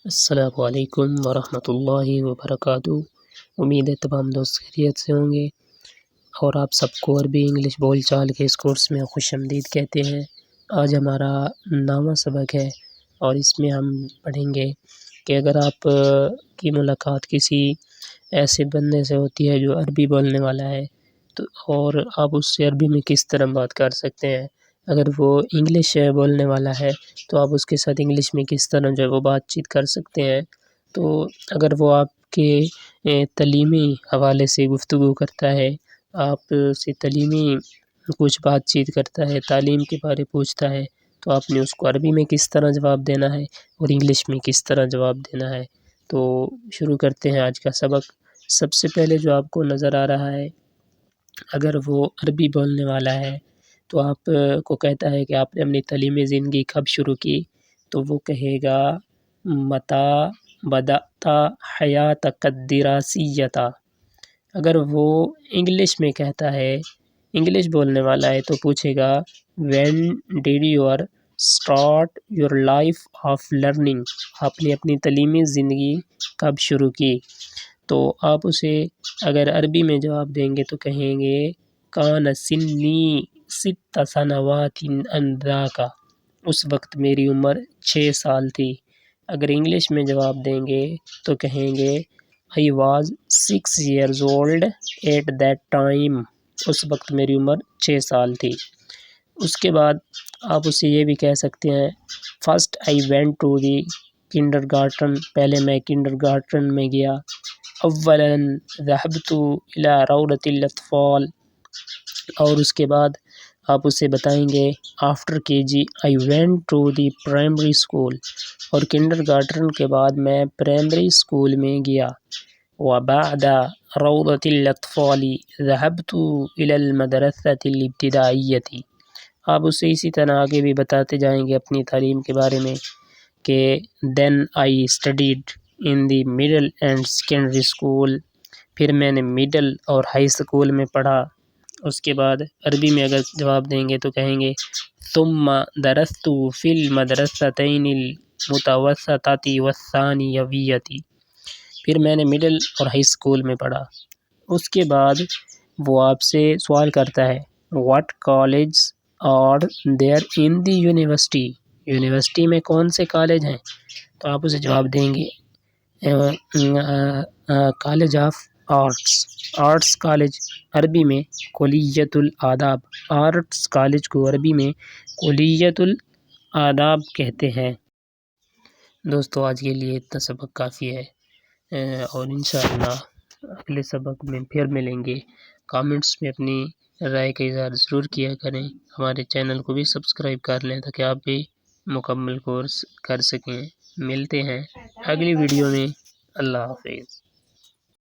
السلام علیکم ورحمۃ اللہ وبرکاتہ۔ امید ہے تمام دوست خیریت سے ہوں گے اور آپ سب کو عربی انگلش بول چال کے اس کورس میں خوش آمدید کہتے ہیں۔ آج ہمارا 9واں سبق ہے اور اس میں ہم پڑھیں گے کہ اگر آپ کی ملاقات کسی ایسے بندے سے ہوتی ہے جو عربی بولنے والا ہے تو اور آپ اس سے عربی میں کس طرح بات کر سکتے ہیں۔ اگر وہ انگلش بولنے والا ہے تو آپ اس کے ساتھ انگلش میں کس طرح جو ہے وہ بات چیت کر سکتے ہیں۔ تو اگر وہ آپ کے تعلیمی حوالے سے گفتگو کرتا ہے، آپ سے تعلیمی کچھ بات چیت کرتا ہے، تعلیم کے بارے پوچھتا ہے، تو آپ نے اس کو عربی میں کس طرح جواب دینا ہے اور انگلش میں کس طرح جواب دینا ہے۔ تو شروع کرتے ہیں آج کا سبق۔ سب سے پہلے جو آپ کو نظر آ رہا ہے، اگر وہ عربی بولنے والا ہے تو آپ کو کہتا ہے کہ آپ نے اپنی تعلیمی زندگی کب شروع کی، تو وہ کہے گا متی بدأت حیاتک الدراسیۃ۔ اگر وہ انگلش میں کہتا ہے، انگلش بولنے والا ہے، تو پوچھے گا when did you start your life of learning۔ آپ نے اپنی تعلیمی زندگی کب شروع کی۔ تو آپ اسے اگر عربی میں جواب دیں گے تو کہیں گے کان سنی 6 سنوات انذاک۔ اس وقت میری عمر 6 سال تھی۔ اگر انگلش میں جواب دیں گے تو کہیں گے I was 6 years old at that time۔ اس وقت میری عمر 6 سال تھی۔ اس کے بعد آپ اسے یہ بھی کہہ سکتے ہیں first I went to the kindergarten۔ پہلے میں kindergarten میں گیا۔ اولا ذهبت الى روضة الاطفال۔ اور اس کے بعد آپ اسے بتائیں گے after KG I went to the primary school۔ اور kindergarten کے بعد میں پرائمری اسکول میں گیا۔ وبعد روضة الاطفال ذهبت الى المدرسة الابتدائية۔ آپ اسے اسی طرح آگے بھی بتاتے جائیں گے اپنی تعلیم کے بارے میں کہ then I studied in the middle and secondary school۔ پھر میں نے مڈل اور ہائی اسکول میں پڑھا۔ اس کے بعد عربی میں اگر جواب دیں گے تو کہیں گے ثم درست في المدرستين المتوسطة والثانوية۔ پھر میں نے مڈل اور ہائی اسکول میں پڑھا۔ اس کے بعد وہ آپ سے سوال کرتا ہے what colleges are there in the university۔ University میں کون سے کالج ہیں، تو آپ اسے جواب دیں گے college of arts. Arts college عربی میں کلیۃ الآداب۔ آرٹس کالج کو عربی میں کلیۃ الآداب کہتے ہیں۔ دوستو آج کے لیے اتنا سبق کافی ہے اور انشاءاللہ اگلے سبق میں پھر ملیں گے۔ کامنٹس میں اپنی رائے کا اظہار ضرور کیا کریں۔ ہمارے چینل کو بھی سبسکرائب کر لیں تاکہ آپ بھی مکمل کورس کر سکیں۔ ملتے ہیں اگلی ویڈیو میں۔ اللہ حافظ۔